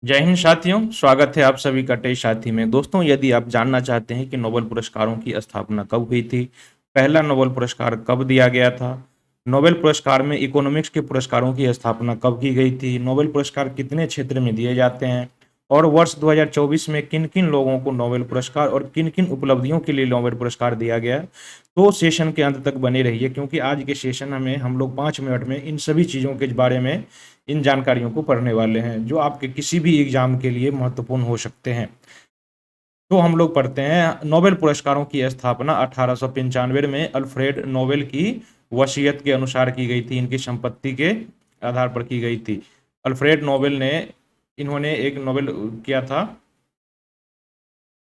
जय हिंद साथियों, स्वागत है आप सभी का टेस्ट साथी में। दोस्तों, यदि आप जानना चाहते हैं कि नोबेल पुरस्कारों की स्थापना कब हुई थी, पहला नोबेल पुरस्कार कब दिया गया था, नोबेल पुरस्कार में इकोनॉमिक्स के पुरस्कारों की स्थापना कब की गई थी, नोबेल पुरस्कार कितने क्षेत्र में दिए जाते हैं और वर्ष 2024 में किन-किन लोगों को नोबेल पुरस्कार और किन-किन उपलब्धियों के लिए नोबेल पुरस्कार दिया गया, तो सेशन के अंत तक बने रहिए क्योंकि आज के सेशन में हम लोग 5 मिनट में इन सभी चीज़ों के बारे में इन जानकारियों को पढ़ने वाले हैं जो आपके किसी भी एग्जाम के लिए महत्वपूर्ण हो सकते हैं। तो हम लोग पढ़ते हैं, नोबेल पुरस्कारों की स्थापना 1895 में अल्फ्रेड नोबेल की वसीयत के अनुसार की गई थी। इनकी संपत्ति के आधार पर की गई थी। अल्फ्रेड नोबेल ने इन्होंने एक नोबेल किया था,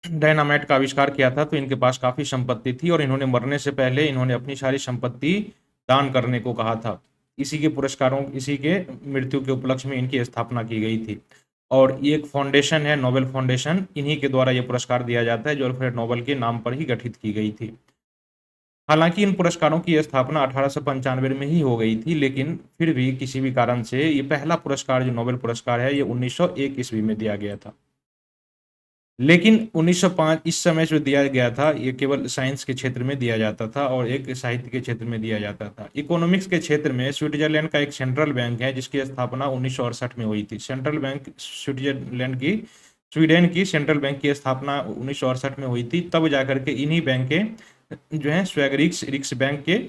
डायनामाइट का आविष्कार किया था। तो इनके पास काफ़ी संपत्ति थी और इन्होंने मरने से पहले इन्होंने अपनी सारी संपत्ति दान करने को कहा था। इसी के मृत्यु के उपलक्ष्य में इनकी स्थापना की गई थी। और ये एक फाउंडेशन है, नोबेल फाउंडेशन, इन्हीं के द्वारा ये पुरस्कार दिया जाता है जो अल्फ्रेड नोबेल के नाम पर ही गठित की गई थी। हालांकि इन पुरस्कारों की स्थापना 1895 में ही हो गई थी, लेकिन फिर भी किसी भी कारण से ये पहला पुरस्कार जो नोबेल पुरस्कार है ये 1901 ईस्वी में दिया गया था। लेकिन 1905 इस समय जो दिया गया था ये केवल साइंस के क्षेत्र में दिया जाता था और एक साहित्य के क्षेत्र में दिया जाता था। इकोनॉमिक्स के क्षेत्र में स्विट्जरलैंड का एक सेंट्रल बैंक है जिसकी स्थापना 1968 में हुई थी। सेंट्रल बैंक स्विट्जरलैंड की स्वीडन की सेंट्रल बैंक की स्थापना 1968 में हुई थी। तब जाकर के इन्हीं बैंक के जो है स्वेगरिक्स रिक्स बैंक के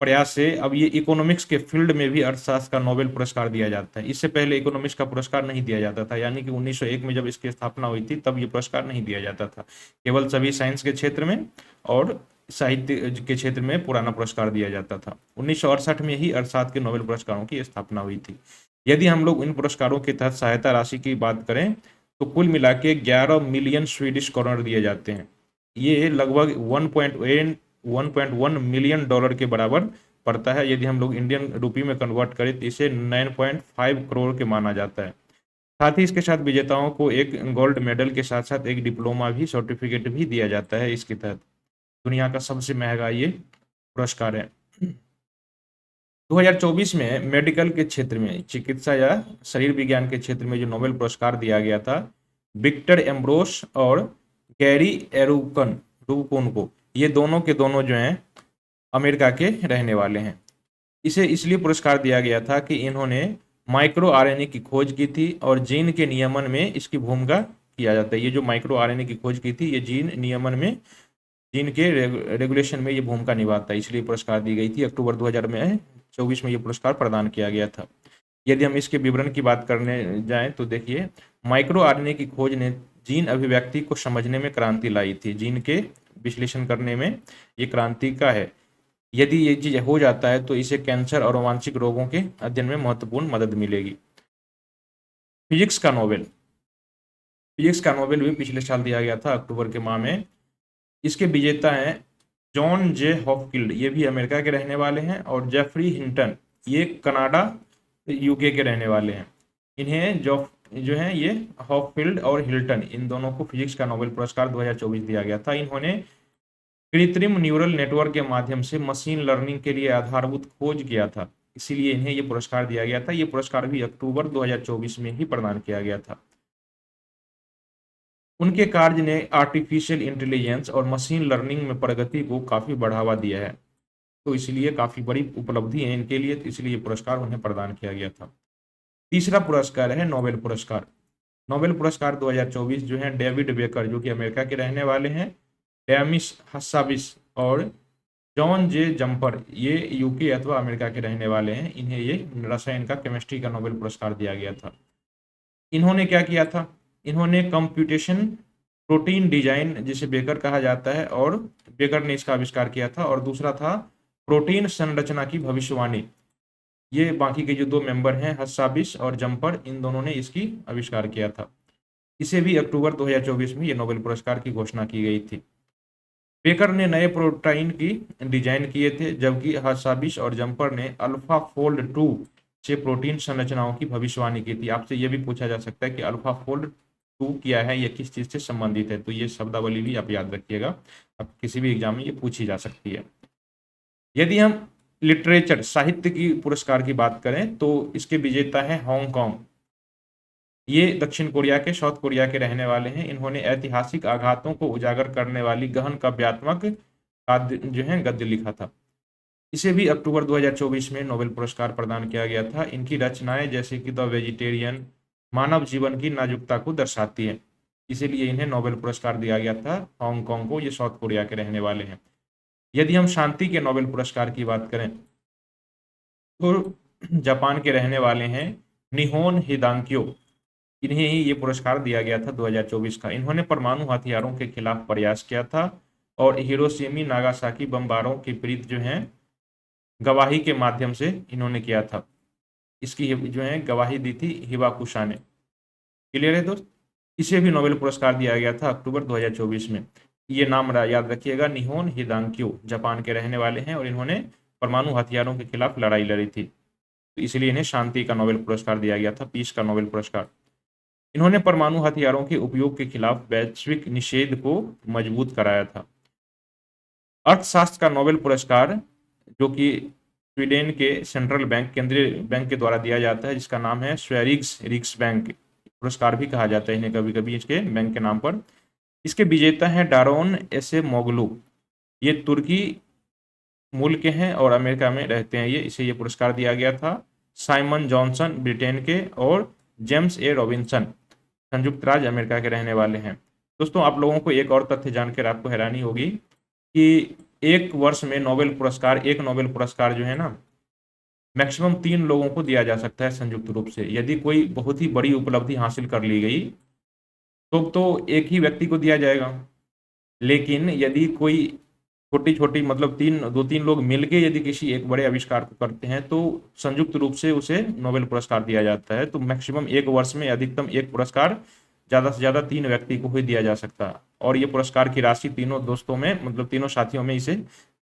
प्रयास से अब ये इकोनॉमिक्स के फील्ड में भी अर्थशास्त्र का नोबेल पुरस्कार दिया जाता है। इससे पहले इकोनॉमिक्स का पुरस्कार नहीं दिया जाता था, यानी कि 1901 में जब इसकी स्थापना हुई थी तब ये पुरस्कार नहीं दिया जाता था। केवल सभी साइंस के क्षेत्र में और साहित्य के क्षेत्र में पुराना पुरस्कार दिया जाता था। 1968 में ही अर्थशास्त्र के नोबेल पुरस्कारों की स्थापना हुई थी। यदि हम लोग इन पुरस्कारों के तहत सहायता राशि की बात करें तो कुल मिला के 11 मिलियन स्वीडिश करोड़ दिए जाते हैं। ये लगभग 1.1 मिलियन डॉलर के बराबर पड़ता है। यदि हम लोग इंडियन रुपी में कन्वर्ट करें तो इसे 9.5 करोड़ के माना जाता है। साथ ही इसके साथ विजेताओं को एक गोल्ड मेडल के साथ साथ एक डिप्लोमा भी, सर्टिफिकेट भी दिया जाता है इसके तहत। दुनिया का सबसे महंगा ये पुरस्कार है। 2024 में मेडिकल के क्षेत्र में, चिकित्सा या शरीर विज्ञान के क्षेत्र में जो नोबेल पुरस्कार दिया गया था, विक्टर एम्ब्रोस और गैरी एरुकन रूबकोन को, ये दोनों के दोनों जो हैं अमेरिका के रहने वाले हैं। इसे इसलिए पुरस्कार दिया गया था कि इन्होंने माइक्रो आरएनए की खोज की थी और जीन के नियमन में इसकी भूमिका किया जाता है। ये जो माइक्रो आरएनए की खोज की थी ये जीन नियमन में, जीन के रेगुलेशन में ये भूमिका निभाता है, इसलिए पुरस्कार दी गई थी। अक्टूबर 2024 में ये पुरस्कार प्रदान किया गया था। यदि हम इसके विवरण की बात करने जाएं तो देखिए, माइक्रो आरएनए की खोज ने जीन अभिव्यक्ति को समझने में क्रांति लाई थी। जीन के विश्लेषण करने में ये क्रांति का है। यदि ये चीज़ हो जाता है तो इसे कैंसर और आनुवांशिक रोगों के अध्ययन में महत्वपूर्ण मदद मिलेगी। फिजिक्स का नोबेल, फिजिक्स का नोबेल भी पिछले साल दिया गया था अक्टूबर के माह में। इसके विजेता हैं जॉन जे हॉपफील्ड, ये भी अमेरिका के रहने वाले हैं, और जेफरी हिंटन, ये कनाडा यूके के रहने वाले हैं। इन्हें जो है ये हॉपफील्ड और हिल्टन, इन दोनों को फिजिक्स का नोबेल पुरस्कार 2024 दिया गया था। इन्होंने कृत्रिम न्यूरल नेटवर्क के माध्यम से मशीन लर्निंग के लिए आधारभूत खोज किया था, इसीलिए इन्हें ये पुरस्कार दिया गया था। ये पुरस्कार भी अक्टूबर 2024 में ही प्रदान किया गया था। उनके कार्य ने आर्टिफिशियल इंटेलिजेंस और मशीन लर्निंग में प्रगति को काफ़ी बढ़ावा दिया है, तो इसलिए काफ़ी बड़ी उपलब्धि है इनके लिए, तो इसलिए ये पुरस्कार उन्हें प्रदान किया गया था। तीसरा पुरस्कार है नोबेल पुरस्कार। नोबेल पुरस्कार 2024 जो है डेविड बेकर, जो कि अमेरिका के रहने वाले हैं, डेमिस हस्साबिस और जॉन जे जम्पर, ये यूके अथवा अमेरिका के रहने वाले हैं। इन्हें ये रसायन का, केमिस्ट्री का नोबेल पुरस्कार दिया गया था। इन्होंने क्या किया था, इन्होंने कंप्यूटेशन प्रोटीन डिजाइन, जिसे बेकर कहा जाता है, और बेकर ने इसका आविष्कार किया था, और दूसरा था प्रोटीन संरचना की भविष्यवाणी। ये बाकी के जो दो मेंबर हैं, हस्साबिस और जम्पर, इन दोनों ने इसकी आविष्कार किया था। इसे भी अक्टूबर 2024 में ये नोबेल पुरस्कार की घोषणा की गई थी। बेकर ने नए प्रोटीन की डिजाइन किए थे, जबकि हर्षाबिस और जम्पर ने अल्फा फोल्ड 2 से प्रोटीन संरचनाओं की भविष्यवाणी की थी। आपसे यह भी पूछा जा सकता है कि अल्फा फोल्ड 2 क्या है, यह किस चीज से संबंधित है, तो ये शब्दावली भी आप याद रखिएगा, अब किसी भी एग्जाम में ये पूछी जा सकती है। यदि हम लिटरेचर, साहित्य की पुरस्कार की बात करें तो इसके विजेता है हांगकांग, ये दक्षिण कोरिया के, साउथ कोरिया के रहने वाले हैं। इन्होंने ऐतिहासिक आघातों को उजागर करने वाली गहन काव्यात्मक जो है गद्य लिखा था। इसे भी अक्टूबर 2024 में नोबेल पुरस्कार प्रदान किया गया था। इनकी रचनाएं जैसे कि द वेजिटेरियन मानव जीवन की नाजुकता को दर्शाती है, इसीलिए इन्हें नोबेल पुरस्कार दिया गया था। हांगकांग को, ये साउथ कोरिया के रहने वाले हैं। यदि हम शांति के नोबेल पुरस्कार की बात करें तो जापान के रहने वाले हैं निहोन हिदांक्यो, इन्हें ही ये पुरस्कार दिया गया था 2024 का। इन्होंने परमाणु हथियारों के खिलाफ प्रयास किया था और हिरोशिमा नागासाकी बमबारों के विरुद्ध जो है गवाही के माध्यम से इन्होंने किया था। इसकी जो है गवाही दी थी हिबाकुशा ने। क्लियर है दोस्त? इसे भी नोबेल पुरस्कार दिया गया था अक्टूबर 2024 में। ये नाम याद रखिएगा, निहोन हिदांक्यो, जापान के रहने वाले हैं और इन्होंने परमाणु हथियारों के खिलाफ लड़ाई लड़ी थी, तो इसलिए इन्हें शांति का नोबेल पुरस्कार दिया गया था, पीस का नोबेल पुरस्कार। इन्होंने परमाणु हथियारों के उपयोग के खिलाफ वैश्विक निषेध को मजबूत कराया था। अर्थशास्त्र का नोबेल पुरस्कार जो कि स्वीडन के सेंट्रल बैंक, केंद्रीय बैंक के द्वारा दिया जाता है, जिसका नाम है स्वेरिग्स रिक्स बैंक पुरस्कार भी कहा जाता है इन्हें कभी कभी इसके बैंक के नाम पर। इसके विजेता हैं डारोन एसे मोगलू, ये तुर्की मूल के हैं और अमेरिका में रहते हैं। ये इसे ये पुरस्कार दिया गया था। साइमन जॉनसन ब्रिटेन के और जेम्स ए रॉबिन्सन संयुक्त राज्य अमेरिका के रहने वाले हैं। दोस्तों, आप लोगों को एक और तथ्य जानकर आपको हैरानी होगी कि एक वर्ष में नोबेल पुरस्कार, एक नोबेल पुरस्कार जो है ना, मैक्सिमम 3 लोगों को दिया जा सकता है संयुक्त रूप से। यदि कोई बहुत ही बड़ी उपलब्धि हासिल कर ली गई तो एक ही व्यक्ति को दिया जाएगा, लेकिन यदि कोई छोटी छोटी मतलब 2-3 लोग मिलके यदि किसी एक बड़े आविष्कार को करते हैं तो संयुक्त रूप से उसे नोबेल पुरस्कार दिया जाता है। तो मैक्सिमम एक वर्ष में अधिकतम एक पुरस्कार ज़्यादा से ज़्यादा 3 व्यक्ति को ही दिया जा सकता है, और ये पुरस्कार की राशि तीनों दोस्तों में, मतलब तीनों साथियों में इसे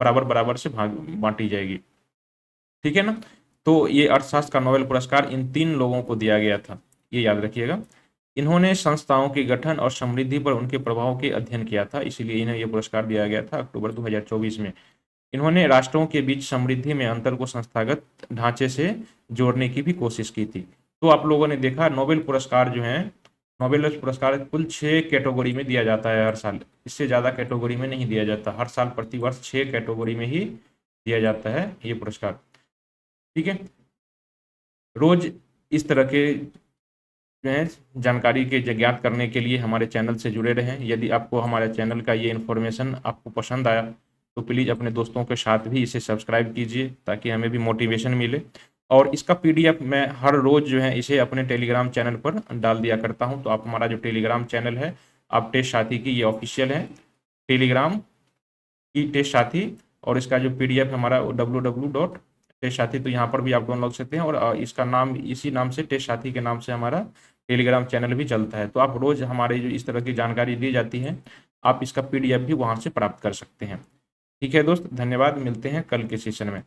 बराबर बराबर से भाग बांटी जाएगी। ठीक है ना? तो ये अर्थशास्त्र का नोबेल पुरस्कार इन 3 लोगों को दिया गया था, ये याद रखिएगा। इन्होंने संस्थाओं के गठन और समृद्धि पर उनके प्रभाव के अध्ययन किया था, इसीलिए इन्हें यह पुरस्कार दिया गया था अक्टूबर 2024 में। इन्होंने राष्ट्रों के बीच समृद्धि में अंतर को संस्थागत ढांचे से जोड़ने की भी कोशिश की थी। तो आप लोगों ने देखा, नोबेल पुरस्कार जो है, नोबेल पुरस्कार कुल 6 कैटेगरी में दिया जाता है हर साल, इससे ज़्यादा कैटेगरी में नहीं दिया जाता। हर साल प्रतिवर्ष 6 कैटेगरी में ही दिया जाता है ये पुरस्कार। ठीक है, रोज इस तरह के जो है जानकारी के ज्ञात करने के लिए हमारे चैनल से जुड़े रहें। यदि आपको हमारे चैनल का ये इन्फॉर्मेशन आपको पसंद आया तो प्लीज़ अपने दोस्तों के साथ भी इसे सब्सक्राइब कीजिए, ताकि हमें भी मोटिवेशन मिले। और इसका पीडीएफ मैं हर रोज़ जो है इसे अपने टेलीग्राम चैनल पर डाल दिया करता हूं। तो आप हमारा जो टेलीग्राम चैनल है, आप टेस्ट साथी की, ये ऑफिशियल है टेलीग्राम की टेस्ट साथी, और इसका जो पीडीएफ हमारा www टेस्ट साथी, तो यहाँ पर भी आप डाउनलोड कर सकते हैं। और इसका नाम, इसी नाम से टेस्ट साथी के नाम से हमारा टेलीग्राम चैनल भी चलता है। तो आप रोज़ हमारे जो इस तरह की जानकारी दी जाती है, आप इसका पीडीएफ भी वहाँ से प्राप्त कर सकते हैं। ठीक है दोस्त, धन्यवाद, मिलते हैं कल के सेशन में।